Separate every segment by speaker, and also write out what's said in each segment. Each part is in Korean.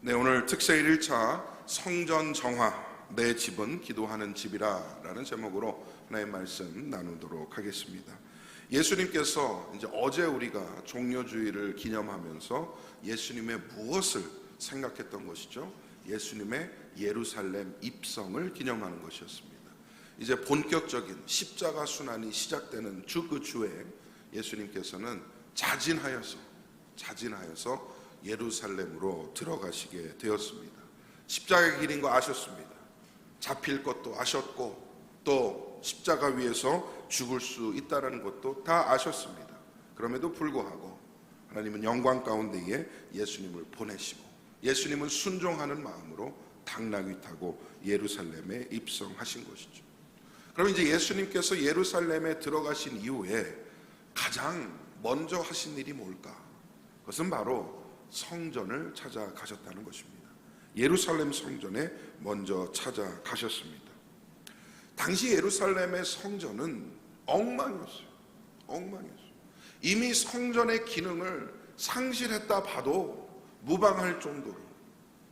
Speaker 1: 네, 오늘 특세 1일차 성전 정화, 내 집은 기도하는 집이라 라는 제목으로 하나의 말씀 나누도록 하겠습니다. 예수님께서 이제 어제 우리가 종료주의를 기념하면서 예수님의 무엇을 생각했던 것이죠? 예수님의 예루살렘 입성을 기념하는 것이었습니다. 이제 본격적인 십자가 순환이 시작되는 그 주에 예수님께서는 자진하여서 예루살렘으로 들어가시게 되었습니다. 십자가의 길인 거 아셨습니다. 잡힐 것도 아셨고 또 십자가 위에서 죽을 수 있다는 것도 다 아셨습니다. 그럼에도 불구하고 하나님은 영광 가운데에 예수님을 보내시고 예수님은 순종하는 마음으로 당나귀 타고 예루살렘에 입성하신 것이죠. 그럼 이제 예수님께서 예루살렘에 들어가신 이후에 가장 먼저 하신 일이 뭘까? 그것은 바로 성전을 찾아가셨다는 것입니다. 예루살렘 성전에 먼저 찾아가셨습니다. 당시 예루살렘의 성전은 엉망이었어요. 이미 성전의 기능을 상실했다 봐도 무방할 정도로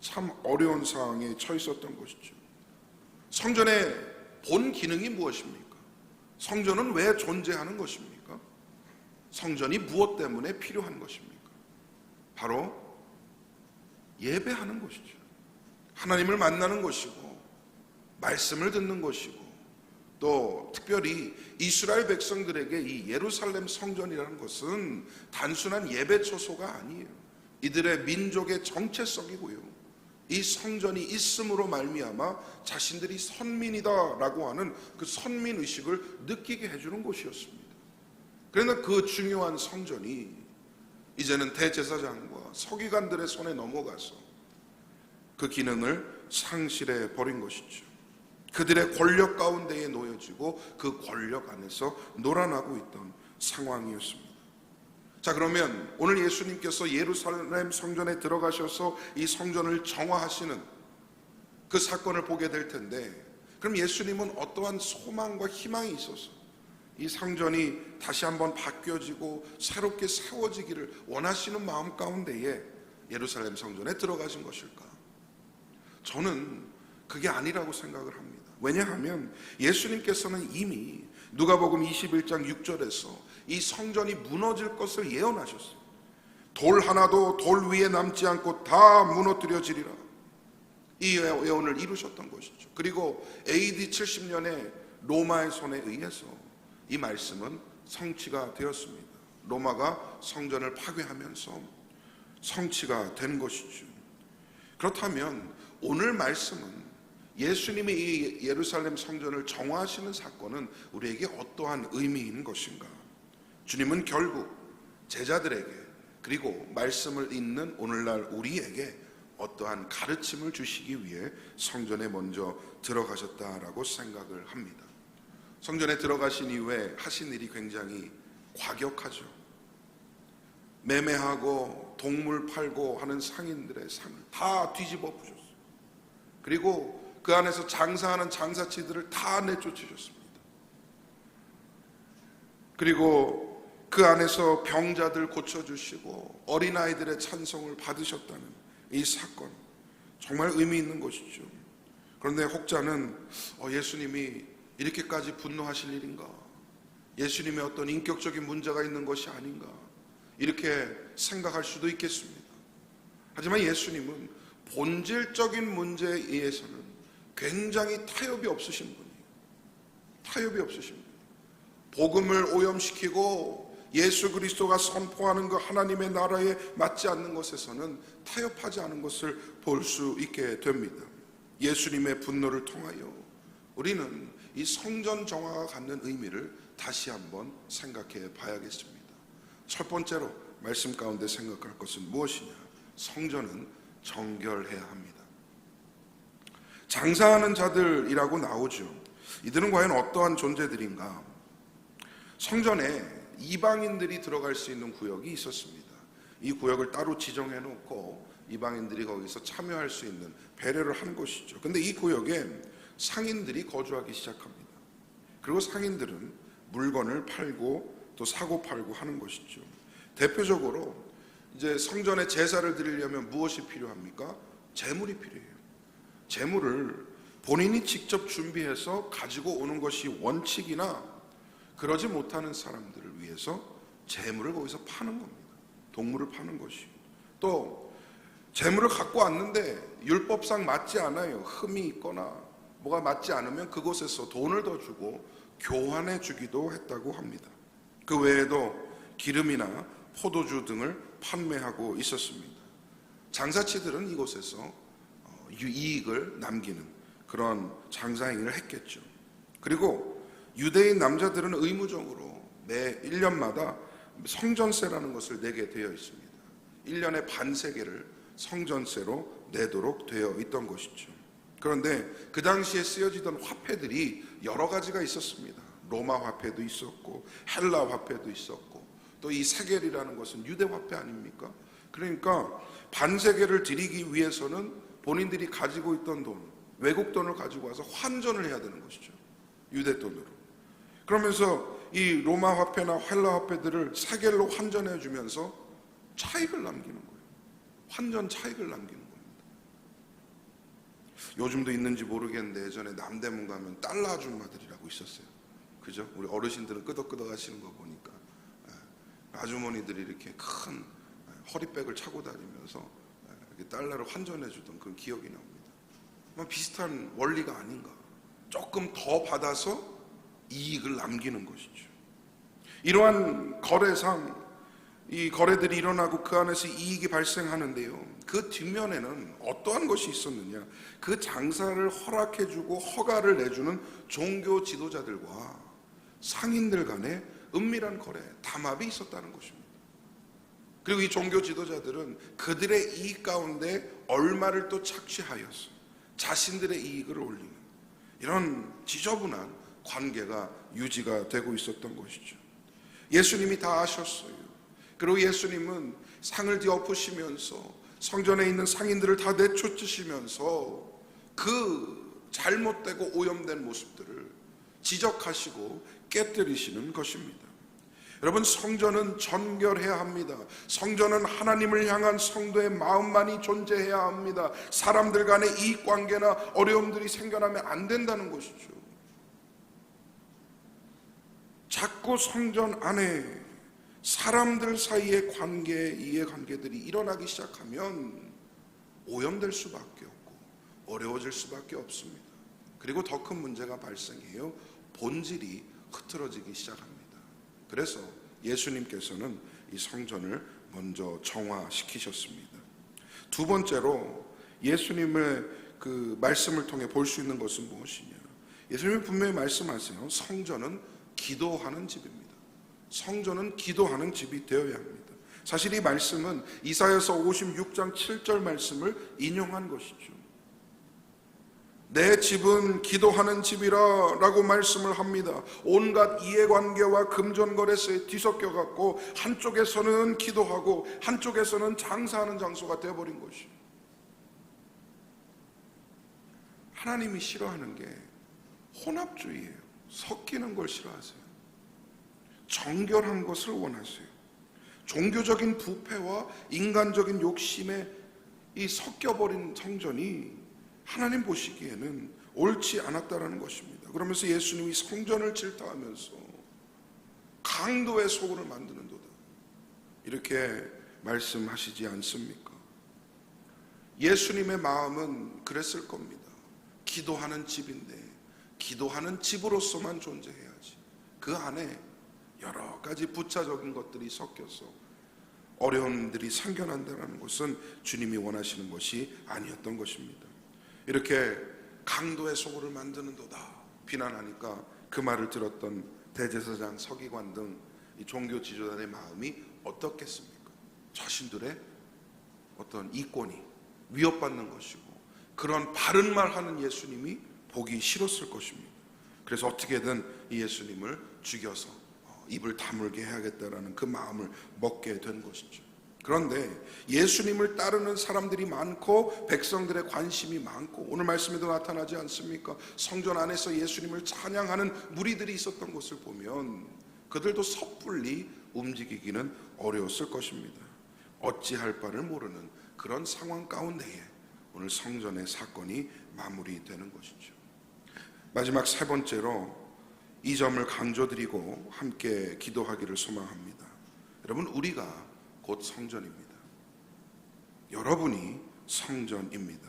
Speaker 1: 참 어려운 상황에 처해 있었던 것이죠. 성전의 본 기능이 무엇입니까? 성전은 왜 존재하는 것입니까? 성전이 무엇 때문에 필요한 것입니까? 바로 예배하는 것이죠. 하나님을 만나는 것이고 말씀을 듣는 것이고 또 특별히 이스라엘 백성들에게 이 예루살렘 성전이라는 것은 단순한 예배 처소가 아니에요. 이들의 민족의 정체성이고요. 이 성전이 있음으로 말미암아 자신들이 선민이다라고 하는 그 선민의식을 느끼게 해주는 곳이었습니다. 그러나 그 중요한 성전이 이제는 대제사장과 서기관들의 손에 넘어가서 그 기능을 상실해 버린 것이죠. 그들의 권력 가운데에 놓여지고 그 권력 안에서 놀아나고 있던 상황이었습니다. 자, 그러면 오늘 예수님께서 예루살렘 성전에 들어가셔서 이 성전을 정화하시는 그 사건을 보게 될 텐데, 그럼 예수님은 어떠한 소망과 희망이 있어서 이 성전이 다시 한번 바뀌어지고 새롭게 세워지기를 원하시는 마음 가운데에 예루살렘 성전에 들어가신 것일까? 저는 그게 아니라고 생각을 합니다. 왜냐하면 예수님께서는 이미 누가복음 21장 6절에서 이 성전이 무너질 것을 예언하셨어요. 돌 하나도 돌 위에 남지 않고 다 무너뜨려지리라. 이 예언을 이루셨던 것이죠. 그리고 AD 70년에 로마의 손에 의해서 이 말씀은 성취가 되었습니다. 로마가 성전을 파괴하면서 성취가 된 것이죠. 그렇다면 오늘 말씀은 예수님이 이 예루살렘 성전을 정화하시는 사건은 우리에게 어떠한 의미인 것인가? 주님은 결국 제자들에게 그리고 말씀을 읽는 오늘날 우리에게 어떠한 가르침을 주시기 위해 성전에 먼저 들어가셨다라고 생각을 합니다. 성전에 들어가신 이후에 하신 일이 굉장히 과격하죠. 매매하고 동물 팔고 하는 상인들의 상을 다 뒤집어 부셨어요. 그리고 그 안에서 장사하는 장사치들을 다 내쫓으셨습니다. 그리고 그 안에서 병자들 고쳐주시고 어린아이들의 찬송을 받으셨다는 이 사건, 정말 의미 있는 것이죠. 그런데 혹자는 예수님이 이렇게까지 분노하실 일인가? 예수님의 어떤 인격적인 문제가 있는 것이 아닌가? 이렇게 생각할 수도 있겠습니다. 하지만 예수님은 본질적인 문제에 의해서는 굉장히 타협이 없으신 분이에요. 복음을 오염시키고 예수 그리스도가 선포하는 그 하나님의 나라에 맞지 않는 것에서는 타협하지 않은 것을 볼 수 있게 됩니다. 예수님의 분노를 통하여 우리는 이 성전 정화가 갖는 의미를 다시 한번 생각해 봐야겠습니다. 첫 번째로 말씀 가운데 생각할 것은 무엇이냐? 성전은 정결해야 합니다. 장사하는 자들이라고 나오죠. 이들은 과연 어떠한 존재들인가? 성전에 이방인들이 들어갈 수 있는 구역이 있었습니다. 이 구역을 따로 지정해 놓고 이방인들이 거기서 참여할 수 있는 배려를 한 것이죠. 근데 이 구역에 상인들이 거주하기 시작합니다. 그리고 상인들은 물건을 팔고 또 사고 팔고 하는 것이죠. 대표적으로 이제 성전에 제사를 드리려면 무엇이 필요합니까? 재물이 필요해요. 재물을 본인이 직접 준비해서 가지고 오는 것이 원칙이나 그러지 못하는 사람들을 위해서 재물을 거기서 파는 겁니다. 동물을 파는 것이요. 또 재물을 갖고 왔는데 율법상 맞지 않아요. 흠이 있거나 뭐가 맞지 않으면 그곳에서 돈을 더 주고 교환해 주기도 했다고 합니다. 그 외에도 기름이나 포도주 등을 판매하고 있었습니다. 장사치들은 이곳에서 이익을 남기는 그런 장사행위를 했겠죠. 그리고 유대인 남자들은 의무적으로 매 1년마다 성전세라는 것을 내게 되어 있습니다. 1년에 반세계를 성전세로 내도록 되어 있던 것이죠. 그런데 그 당시에 쓰여지던 화폐들이 여러 가지가 있었습니다. 로마 화폐도 있었고 헬라 화폐도 있었고 또 이 세겔이라는 것은 유대 화폐 아닙니까? 그러니까 반세계를 드리기 위해서는 본인들이 가지고 있던 돈, 외국 돈을 가지고 와서 환전을 해야 되는 것이죠. 유대 돈으로. 그러면서 이 로마 화폐나 헬라 화폐들을 세겔로 환전해 주면서 차익을 남기는 거예요. 환전 차익을 남기는 겁니다. 요즘도 있는지 모르겠는데 예전에 남대문 가면 달러 아줌마들이라고 있었어요. 그죠? 우리 어르신들은 끄덕끄덕 하시는 거 보니까 아주머니들이 이렇게 큰 허리백을 차고 다니면서 이렇게 달러를 환전해 주던 그런 기억이 나옵니다. 비슷한 원리가 아닌가. 조금 더 받아서 이익을 남기는 것이죠. 이러한 거래상 이 거래들이 일어나고 그 안에서 이익이 발생하는데요. 그 뒷면에는 어떠한 것이 있었느냐. 그 장사를 허락해주고 허가를 내주는 종교 지도자들과 상인들 간의 은밀한 거래, 담합이 있었다는 것입니다. 그리고 이 종교 지도자들은 그들의 이익 가운데 얼마를 또 착취하여서 자신들의 이익을 올리는 이런 지저분한 관계가 유지가 되고 있었던 것이죠. 예수님이 다 아셨어요. 그리고 예수님은 상을 뒤엎으시면서 성전에 있는 상인들을 다 내쫓으시면서 그 잘못되고 오염된 모습들을 지적하시고 깨뜨리시는 것입니다. 여러분, 성전은 정결해야 합니다. 성전은 하나님을 향한 성도의 마음만이 존재해야 합니다. 사람들 간의 이익관계나 어려움들이 생겨나면 안 된다는 것이죠. 자꾸 성전 안에 사람들 사이의 이해관계들이 일어나기 시작하면 오염될 수밖에 없고 어려워질 수밖에 없습니다. 그리고 더 큰 문제가 발생해요. 본질이 흐트러지기 시작합니다. 그래서 예수님께서는 이 성전을 먼저 정화시키셨습니다. 두 번째로 예수님의 그 말씀을 통해 볼 수 있는 것은 무엇이냐. 예수님이 분명히 말씀하세요. 성전은 기도하는 집입니다. 성전은 기도하는 집이 되어야 합니다. 사실 이 말씀은 이사야서 56장 7절 말씀을 인용한 것이죠. 내 집은 기도하는 집이라 라고 말씀을 합니다. 온갖 이해관계와 금전거래세에 뒤섞여 갖고 한쪽에서는 기도하고 한쪽에서는 장사하는 장소가 되어버린 것이죠. 하나님이 싫어하는 게 혼합주의예요. 섞이는 걸 싫어하세요. 정결한 것을 원하세요. 종교적인 부패와 인간적인 욕심에 이 섞여버린 성전이 하나님 보시기에는 옳지 않았다라는 것입니다. 그러면서 예수님이 성전을 질타하면서 강도의 소굴을 만드는도다 이렇게 말씀하시지 않습니까? 예수님의 마음은 그랬을 겁니다. 기도하는 집인데 기도하는 집으로서만 존재해야지 그 안에 여러 가지 부차적인 것들이 섞여서 어려움들이 생겨난다는 것은 주님이 원하시는 것이 아니었던 것입니다. 이렇게 강도의 소굴을 만드는도다 비난하니까 그 말을 들었던 대제사장, 서기관 등 이 종교 지도자의 마음이 어떻겠습니까? 자신들의 어떤 이권이 위협받는 것이고 그런 바른 말 하는 예수님이 보기 싫었을 것입니다. 그래서 어떻게든 이 예수님을 죽여서 입을 다물게 해야겠다라는 그 마음을 먹게 된 것이죠. 그런데 예수님을 따르는 사람들이 많고 백성들의 관심이 많고 오늘 말씀에도 나타나지 않습니까? 성전 안에서 예수님을 찬양하는 무리들이 있었던 것을 보면 그들도 섣불리 움직이기는 어려웠을 것입니다. 어찌할 바를 모르는 그런 상황 가운데에 오늘 성전의 사건이 마무리되는 것이죠. 마지막 세 번째로 이 점을 강조드리고 함께 기도하기를 소망합니다. 여러분, 우리가 곧 성전입니다. 여러분이 성전입니다.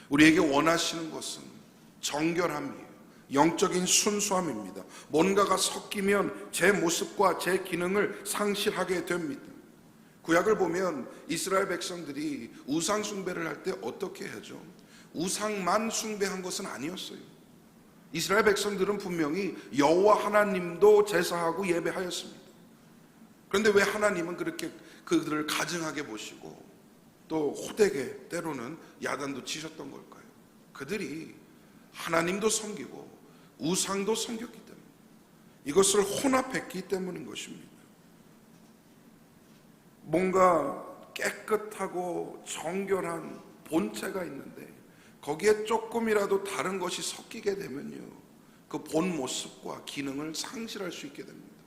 Speaker 1: 우리에게 원하시는 것은 정결함이에요. 영적인 순수함입니다. 뭔가가 섞이면 제 모습과 제 기능을 상실하게 됩니다. 구약을 보면 이스라엘 백성들이 우상 숭배를 할 때 어떻게 하죠? 우상만 숭배한 것은 아니었어요. 이스라엘 백성들은 분명히 여호와 하나님도 제사하고 예배하였습니다. 그런데 왜 하나님은 그렇게 그들을 가증하게 보시고 또 호되게 때로는 야단도 치셨던 걸까요? 그들이 하나님도 섬기고 우상도 섬겼기 때문에, 이것을 혼합했기 때문인 것입니다. 뭔가 깨끗하고 정결한 본체가 있는데 거기에 조금이라도 다른 것이 섞이게 되면요, 그 본 모습과 기능을 상실할 수 있게 됩니다.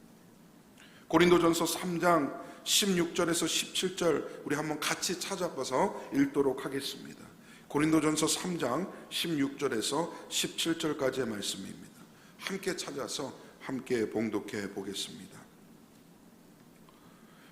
Speaker 1: 고린도전서 3장 16절에서 17절 우리 한번 같이 찾아봐서 읽도록 하겠습니다. 고린도전서 3장 16절에서 17절까지의 말씀입니다. 함께 찾아서 함께 봉독해 보겠습니다.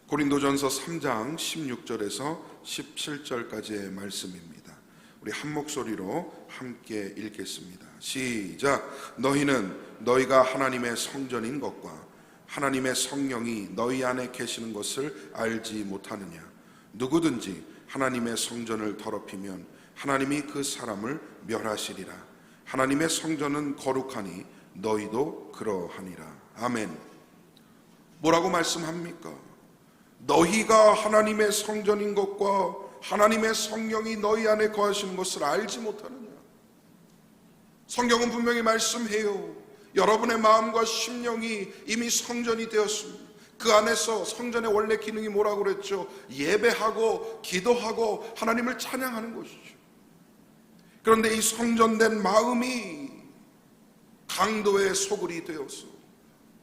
Speaker 1: 고린도전서 3장 16절에서 17절까지의 말씀입니다. 우리 한 목소리로 함께 읽겠습니다. 시작. 너희는 너희가 하나님의 성전인 것과 하나님의 성령이 너희 안에 계시는 것을 알지 못하느냐? 누구든지 하나님의 성전을 더럽히면 하나님이 그 사람을 멸하시리라. 하나님의 성전은 거룩하니 너희도 그러하니라. 아멘. 뭐라고 말씀합니까? 너희가 하나님의 성전인 것과 하나님의 성령이 너희 안에 거하시는 것을 알지 못하느냐? 성경은 분명히 말씀해요. 여러분의 마음과 심령이 이미 성전이 되었습니다. 그 안에서 성전의 원래 기능이 뭐라고 그랬죠? 예배하고 기도하고 하나님을 찬양하는 것이죠. 그런데 이 성전된 마음이 강도의 소굴이 되어서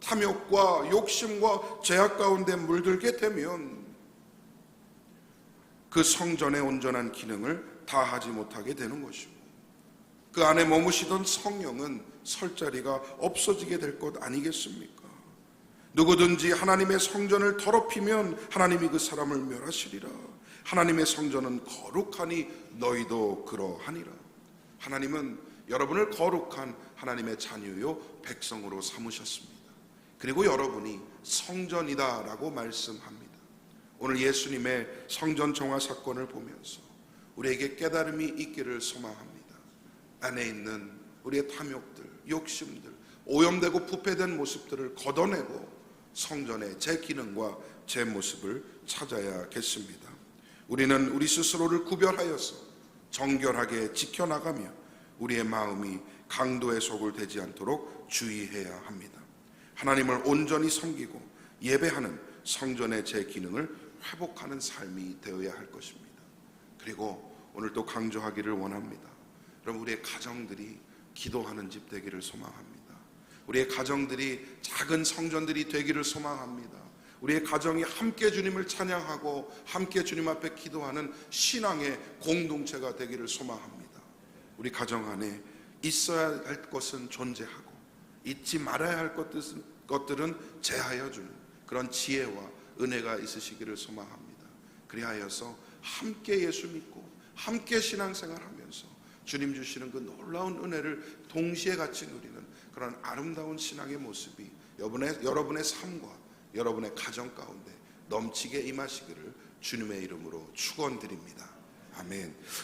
Speaker 1: 탐욕과 욕심과 죄악 가운데 물들게 되면 그 성전의 온전한 기능을 다하지 못하게 되는 것이고, 그 안에 머무시던 성령은 설 자리가 없어지게 될 것 아니겠습니까? 누구든지 하나님의 성전을 더럽히면 하나님이 그 사람을 멸하시리라. 하나님의 성전은 거룩하니 너희도 그러하니라. 하나님은 여러분을 거룩한 하나님의 자녀요 백성으로 삼으셨습니다. 그리고 여러분이 성전이다라고 말씀합니다. 오늘 예수님의 성전 정화 사건을 보면서 우리에게 깨달음이 있기를 소망합니다. 안에 있는 우리의 탐욕들, 욕심들, 오염되고 부패된 모습들을 걷어내고 성전의 제 기능과 제 모습을 찾아야겠습니다. 우리는 우리 스스로를 구별하여서 정결하게 지켜나가며 우리의 마음이 강도의 소굴 되지 않도록 주의해야 합니다. 하나님을 온전히 섬기고 예배하는 성전의 제 기능을 회복하는 삶이 되어야 할 것입니다. 그리고 오늘 또 강조하기를 원합니다. 여러분, 우리의 가정들이 기도하는 집 되기를 소망합니다. 우리의 가정들이 작은 성전들이 되기를 소망합니다. 우리의 가정이 함께 주님을 찬양하고 함께 주님 앞에 기도하는 신앙의 공동체가 되기를 소망합니다. 우리 가정 안에 있어야 할 것은 존재하고 잊지 말아야 할 것들은 제하여 주는 그런 지혜와 은혜가 있으시기를 소망합니다. 그리하여서 함께 예수 믿고 함께 신앙생활하면서 주님 주시는 그 놀라운 은혜를 동시에 같이 누리는 그런 아름다운 신앙의 모습이 여러분의 삶과 여러분의 가정 가운데 넘치게 임하시기를 주님의 이름으로 축원드립니다. 아멘.